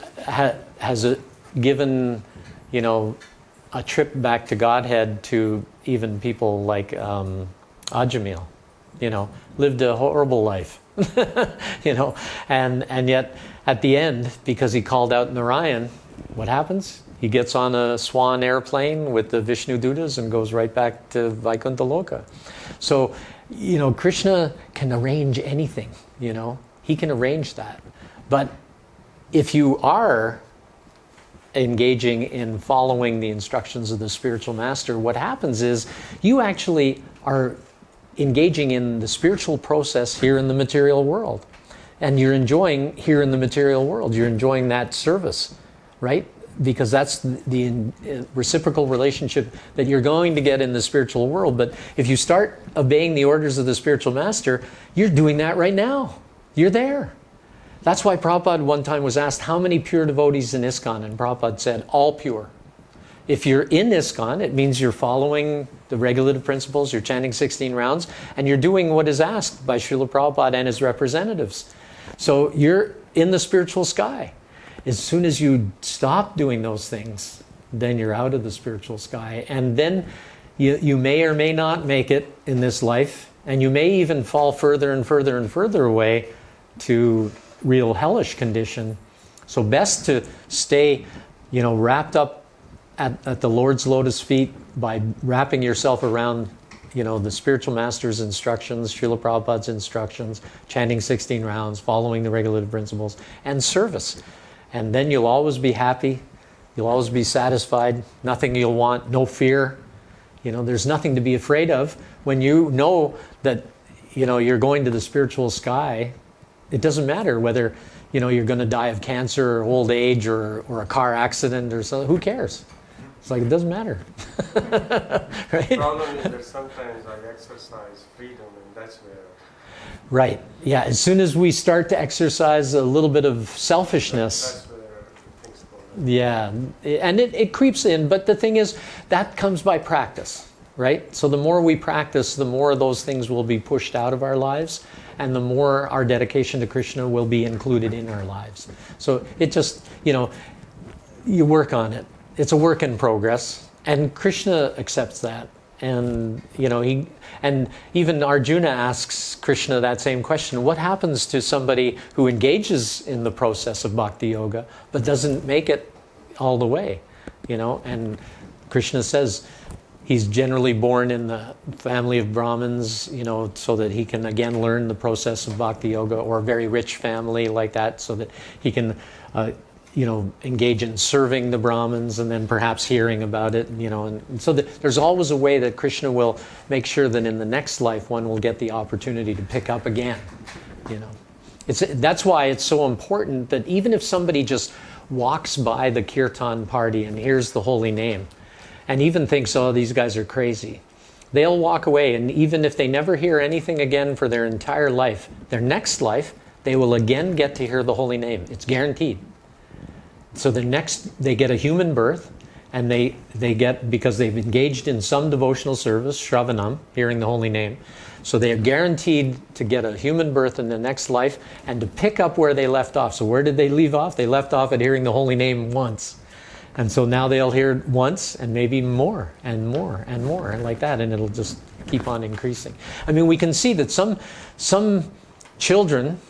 [SPEAKER 1] has given, a trip back to Godhead to even people like Ajamil, lived a horrible life, and yet at the end, because he called out Narayan, what happens? He gets on a swan airplane with the Vishnu Dutas and goes right back to Vaikuntha Loka. So, Krishna can arrange anything, he can arrange that. But if you are engaging in following the instructions of the spiritual master, what happens is you actually are engaging in the spiritual process here in the material world. And you're enjoying here in the material world. You're enjoying that service, right? Because that's the reciprocal relationship that you're going to get in the spiritual world. But if you start obeying the orders of the spiritual master, you're doing that right now. You're there. That's why Prabhupada one time was asked, how many pure devotees in ISKCON? And Prabhupada said, all pure. If you're in ISKCON, it means you're following the regulative principles, you're chanting 16 rounds, and you're doing what is asked by Srila Prabhupada and his representatives. So you're in the spiritual sky. As soon as you stop doing those things, then you're out of the spiritual sky. And then you may or may not make it in this life, and you may even fall further and further and further away to real hellish condition. So best to stay, wrapped up at the Lord's lotus feet by wrapping yourself around, the spiritual master's instructions, Srila Prabhupada's instructions, chanting 16 rounds, following the regulative principles, and service. And then you'll always be happy. You'll always be satisfied. Nothing you'll want, no fear. There's nothing to be afraid of. When you know that, you're going to the spiritual sky, it doesn't matter whether, you're going to die of cancer or old age or a car accident or something. Who cares? It's like, it doesn't matter. Right?
[SPEAKER 6] The problem is that sometimes I exercise freedom, and that's where...
[SPEAKER 1] Right. Yeah. As soon as we start to exercise a little bit of selfishness...
[SPEAKER 6] That's where things go.
[SPEAKER 1] Yeah. And it creeps in. But the thing is, that comes by practice. Right? So the more we practice, the more those things will be pushed out of our lives. And the more our dedication to Krishna will be included in our lives. So it just, you work on it. It's a work in progress, and Krishna accepts that. And and even Arjuna asks Krishna that same question: what happens to somebody who engages in the process of bhakti yoga but doesn't make it all the way? And Krishna says he's generally born in the family of Brahmins, so that he can again learn the process of bhakti yoga, or a very rich family like that, so that he can engage in serving the Brahmins and then perhaps hearing about it, and so there's always a way that Krishna will make sure that in the next life one will get the opportunity to pick up again, That's why it's so important that even if somebody just walks by the kirtan party and hears the holy name and even thinks, oh, these guys are crazy, they'll walk away, and even if they never hear anything again for their entire life, their next life, they will again get to hear the holy name. It's guaranteed. So they get a human birth, and they get, because they've engaged in some devotional service, Shravanam, hearing the holy name, so they are guaranteed to get a human birth in the next life and to pick up where they left off. So where did they leave off? They left off at hearing the holy name once. And so now they'll hear it once, and maybe more and more and more, and like that, and it'll just keep on increasing. We can see that some children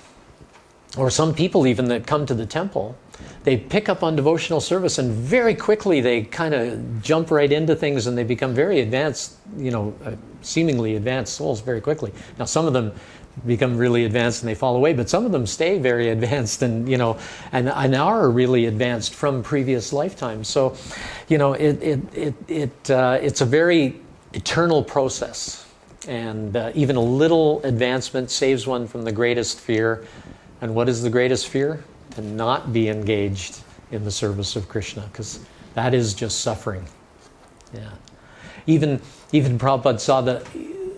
[SPEAKER 1] or some people even that come to the temple, they pick up on devotional service and very quickly they kind of jump right into things and they become very advanced, seemingly advanced souls very quickly. Now some of them become really advanced and they fall away, but some of them stay very advanced and and are really advanced from previous lifetimes. So it's a very eternal process, and even a little advancement saves one from the greatest fear. And what is the greatest fear? To not be engaged in the service of Krishna, because that is just suffering. Yeah. Even Prabhupada saw the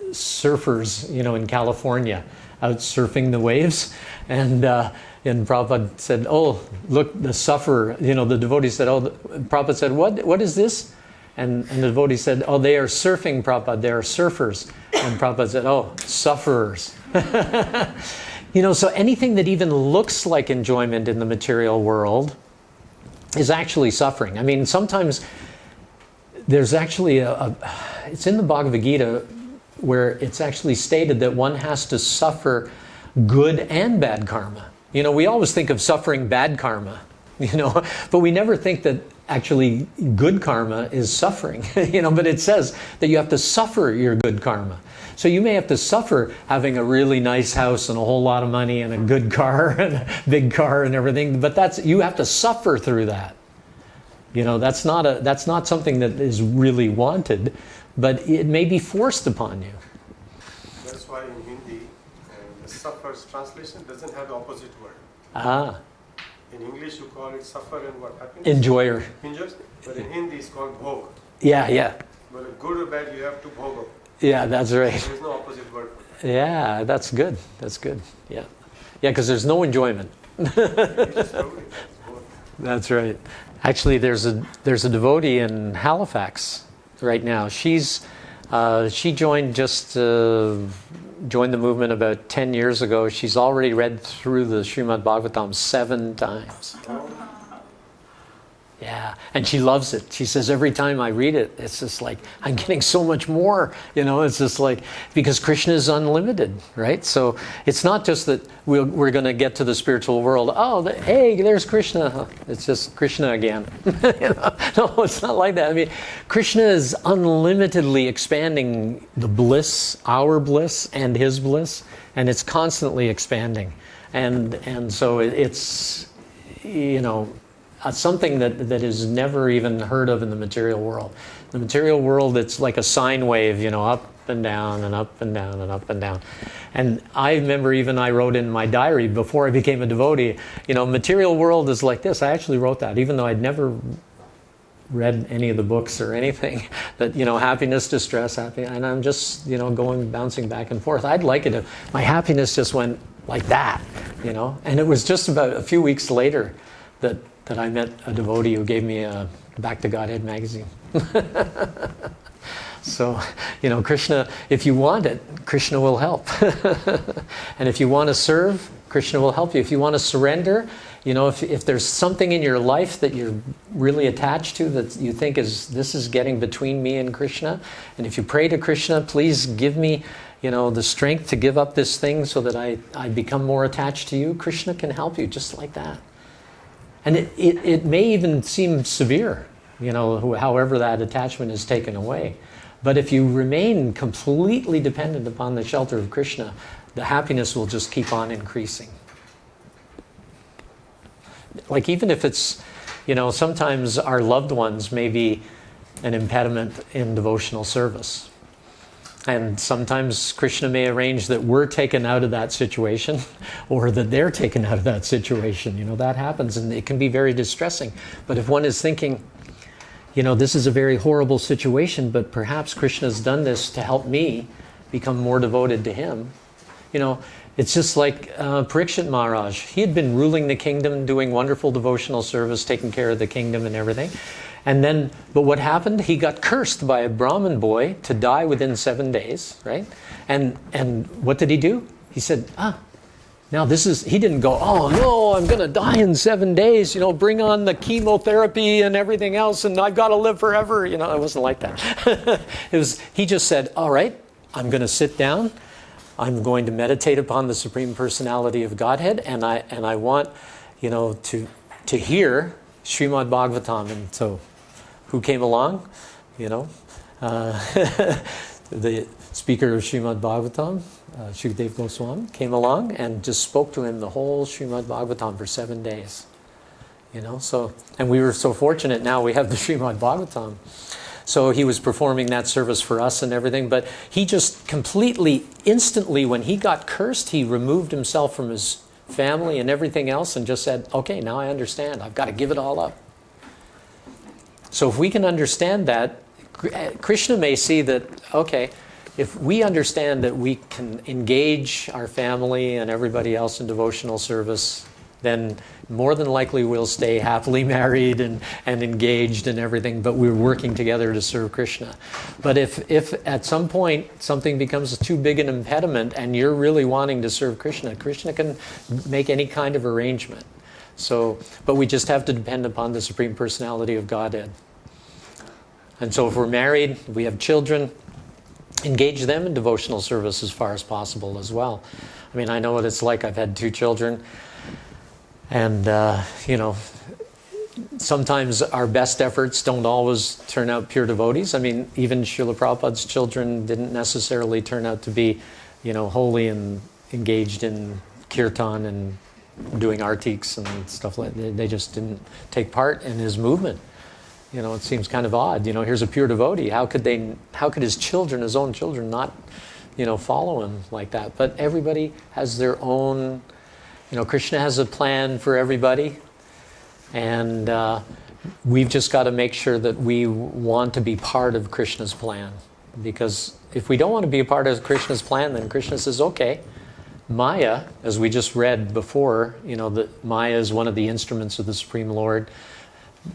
[SPEAKER 1] surfers, in California, out surfing the waves, and Prabhupada said, "Oh, look, the sufferer." The devotee said, "Oh," Prabhupada said, "What is this?" And the devotee said, "Oh, they are surfing, Prabhupada. They are surfers." And Prabhupada said, "Oh, sufferers." So anything that even looks like enjoyment in the material world is actually suffering. I mean, sometimes there's actually it's in the Bhagavad Gita where it's actually stated that one has to suffer good and bad karma. We always think of suffering bad karma, but we never think that actually good karma is suffering, but it says that you have to suffer your good karma. So you may have to suffer having a really nice house and a whole lot of money and a good car and a big car and everything, but you have to suffer through that. That's not something that is really wanted, but it may be forced upon you.
[SPEAKER 6] That's why in Hindi, the suffer's translation doesn't have the opposite word.
[SPEAKER 1] Ah.
[SPEAKER 6] In English, you call it suffer and what happens?
[SPEAKER 1] Enjoyer.
[SPEAKER 6] Enjoys. But in Hindi, it's called bhog.
[SPEAKER 1] Yeah.
[SPEAKER 6] Well, good or bad, you have to bhog.
[SPEAKER 1] Yeah, that's right.
[SPEAKER 6] There's no opposite word for that.
[SPEAKER 1] Yeah, that's good. Yeah, because there's no enjoyment. That's right. Actually, there's a devotee in Halifax right now. She joined joined the movement about 10 years ago. She's already read through the Srimad Bhagavatam 7 times. Yeah, and she loves it. She says, every time I read it, it's just like, I'm getting so much more. It's just like, because Krishna is unlimited, right? So it's not just that we're going to get to the spiritual world. Oh, hey, there's Krishna. It's just Krishna again. No, it's not like that. I mean, Krishna is unlimitedly expanding the bliss, our bliss, and his bliss, and it's constantly expanding. And so it's, something that is never even heard of in the material world. The material world, it's like a sine wave, up and down and up and down and up and down. And I remember I wrote in my diary before I became a devotee, material world is like this. I actually wrote that, even though I'd never read any of the books or anything, that, happiness, distress, happy, and I'm just, bouncing back and forth. I'd like it if my happiness just went like that, And it was just about a few weeks later that I met a devotee who gave me a Back to Godhead magazine. So, Krishna, if you want it, Krishna will help. And if you want to serve, Krishna will help you. If you want to surrender, if there's something in your life that you're really attached to, that you think this is getting between me and Krishna, and if you pray to Krishna, please give me, the strength to give up this thing so that I become more attached to you, Krishna can help you just like that. And it may even seem severe, however that attachment is taken away. But if you remain completely dependent upon the shelter of Krishna, the happiness will just keep on increasing. Like even if it's, sometimes our loved ones may be an impediment in devotional service. And sometimes Krishna may arrange that we're taken out of that situation or that they're taken out of that situation. That happens and it can be very distressing. But if one is thinking, this is a very horrible situation, but perhaps Krishna's done this to help me become more devoted to him. It's just like Pariksit Maharaja. He had been ruling the kingdom, doing wonderful devotional service, taking care of the kingdom and everything. But what happened? He got cursed by a Brahmin boy to die within 7 days, right? And what did he do? He said, now he didn't go, oh no, I'm going to die in 7 days, bring on the chemotherapy and everything else, and I've got to live forever. It wasn't like that. He just said, all right, I'm going to sit down. I'm going to meditate upon the Supreme Personality of Godhead, and I want, to hear Srimad Bhagavatam. And so, who came along? The speaker of Srimad Bhagavatam, Shukdev Goswami, came along and just spoke to him the whole Srimad Bhagavatam for 7 days. So, and we were so fortunate now we have the Srimad Bhagavatam. So he was performing that service for us and everything, but he just completely, instantly, when he got cursed, he removed himself from his family and everything else and just said, okay, now I understand. I've got to give it all up. So if we can understand that, Krishna may see that, okay, if we understand that we can engage our family and everybody else in devotional service, then more than likely we'll stay happily married and engaged and everything, but we're working together to serve Krishna. But if at some point something becomes too big an impediment and you're really wanting to serve Krishna, Krishna can make any kind of arrangement. So, but we just have to depend upon the Supreme Personality of Godhead. And so if we're married, we have children, engage them in devotional service as far as possible as well. I mean, I know what it's like. I've had 2 children. And, sometimes our best efforts don't always turn out pure devotees. I mean, even Srila Prabhupada's children didn't necessarily turn out to be, holy and engaged in kirtan and doing artiks and stuff like that. They just didn't take part in his movement. It seems kind of odd. Here's a pure devotee. How could his children, his own children, not, follow him like that? But everybody has their own. Krishna has a plan for everybody, and we've just got to make sure that we want to be part of Krishna's plan. Because if we don't want to be a part of Krishna's plan, then Krishna says, okay, Maya, as we just read before, that Maya is one of the instruments of the Supreme Lord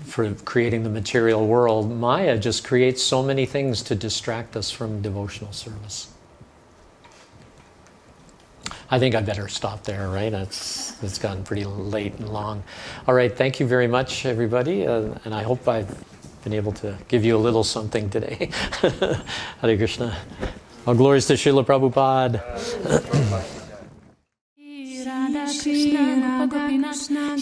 [SPEAKER 1] for creating the material world. Maya just creates so many things to distract us from devotional service. I think I better stop there, right? It's gotten pretty late and long. All right, thank you very much, everybody, and I hope I've been able to give you a little something today. Hare Krishna. All glories to Srila Prabhupada.
[SPEAKER 8] Radha Krishna, Radha Krishna,